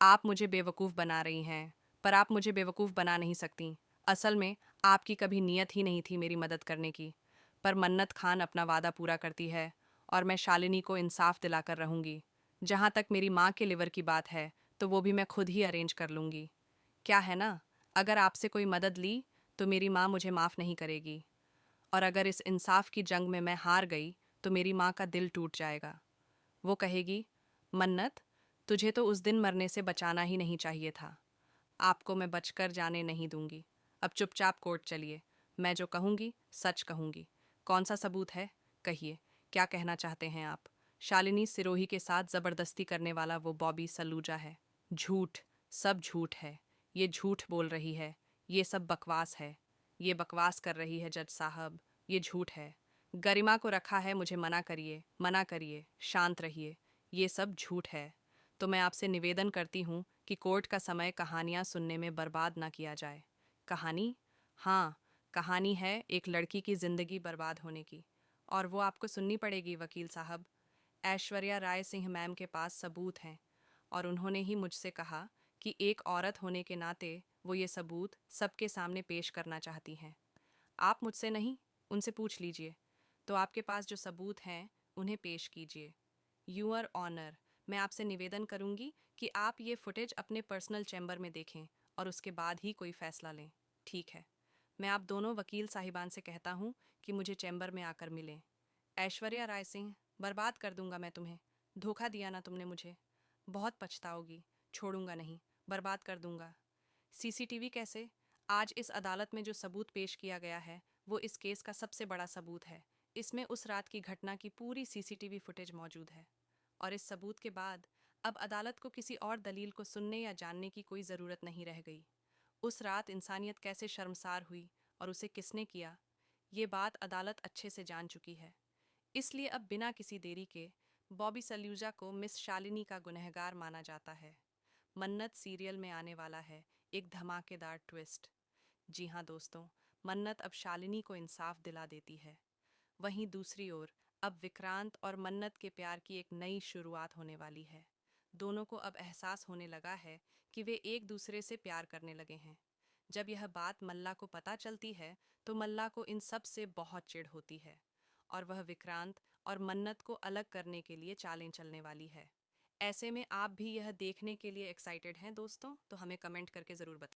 आप मुझे बेवकूफ़ बना रही हैं, पर आप मुझे बेवकूफ़ बना नहीं सकतीं। असल में आपकी कभी नीयत ही नहीं थी मेरी मदद करने की। पर मन्नत खान अपना वादा पूरा करती है और मैं शालिनी को इंसाफ दिलाकर रहूँगी। जहाँ तक मेरी माँ के लिवर की बात है, तो वो भी मैं खुद ही अरेंज कर लूँगी। क्या है ना, अगर आपसे कोई मदद ली, तो मेरी माँ मुझे माफ़ नहीं करेगी। और अगर इस इंसाफ की जंग में मैं हार गई, तो मेरी माँ का दिल टूट जाएगा। वो कहेगी, मन्नत, तुझे तो उस दिन मरने से बचाना ही नहीं चाहिए था। आपको मैं बचकर जाने नहीं दूंगी। अब चुपचाप कोर्ट चलिए। मैं जो कहूंगी सच कहूंगी। कौन सा सबूत है? कहिए, क्या कहना चाहते हैं आप? शालिनी सिरोही के साथ जबरदस्ती करने वाला वो बॉबी सलूजा है। झूठ, सब झूठ है। ये झूठ बोल रही है। ये सब बकवास है। ये बकवास कर रही है जज साहब। ये झूठ है। गरिमा को रखा है, मुझे मना करिए, मना करिए, शांत रहिए। ये सब झूठ है। तो मैं आपसे निवेदन करती हूँ कि कोर्ट का समय कहानियाँ सुनने में बर्बाद ना किया जाए। कहानी? हाँ, कहानी है एक लड़की की ज़िंदगी बर्बाद होने की। और वो आपको सुननी पड़ेगी वकील साहब। ऐश्वर्या राय सिंह मैम के पास सबूत हैं, और उन्होंने ही मुझसे कहा कि एक औरत होने के नाते वो ये सबूत सबके सामने पेश करना चाहती हैं। आप मुझसे नहीं, उनसे पूछ लीजिए। तो आपके पास जो सबूत हैं, उन्हें पेश कीजिए। यूअर ऑनर, मैं आपसे निवेदन करूंगी कि आप ये फुटेज अपने पर्सनल चैम्बर में देखें और उसके बाद ही कोई फैसला लें। ठीक है। मैं आप दोनों वकील साहिबान से कहता हूँ कि मुझे चैम्बर में आकर मिलें। ऐश्वर्या राय सिंह, बर्बाद कर दूंगा मैं तुम्हें। धोखा दिया ना तुमने मुझे। बहुत पछताओगी। छोड़ूंगा नहीं, बर्बाद कर दूंगा। सीसीटीवी कैसे? आज इस अदालत में जो सबूत पेश किया गया है, वो इस केस का सबसे बड़ा सबूत है। इसमें उस रात की घटना की पूरी सीसीटीवी फुटेज मौजूद है। और इस सबूत के बाद अब अदालत को किसी और दलील को सुनने या जानने की कोई ज़रूरत नहीं रह गई। उस रात इंसानियत कैसे शर्मसार हुई और उसे किसने किया, ये बात अदालत अच्छे से जान चुकी है। इसलिए अब बिना किसी देरी के बॉबी सल्यूजा को मिस शालिनी का गुनहगार माना जाता है। मन्नत सीरियल में आने वाला है एक धमाकेदार ट्विस्ट। जी हाँ दोस्तों, मन्नत अब शालिनी को इंसाफ दिला देती है। वहीं दूसरी ओर अब विक्रांत और मन्नत के प्यार की एक नई शुरुआत होने वाली है। दोनों को अब एहसास होने लगा है कि वे एक दूसरे से प्यार करने लगे हैं। जब यह बात मल्ला को पता चलती है, तो मल्ला को इन सब से बहुत चिढ़ होती है और वह विक्रांत और मन्नत को अलग करने के लिए चालें चलने वाली है। ऐसे में आप भी यह देखने के लिए एक्साइटेड हैं दोस्तों? तो हमें कमेंट करके ज़रूर बताएं।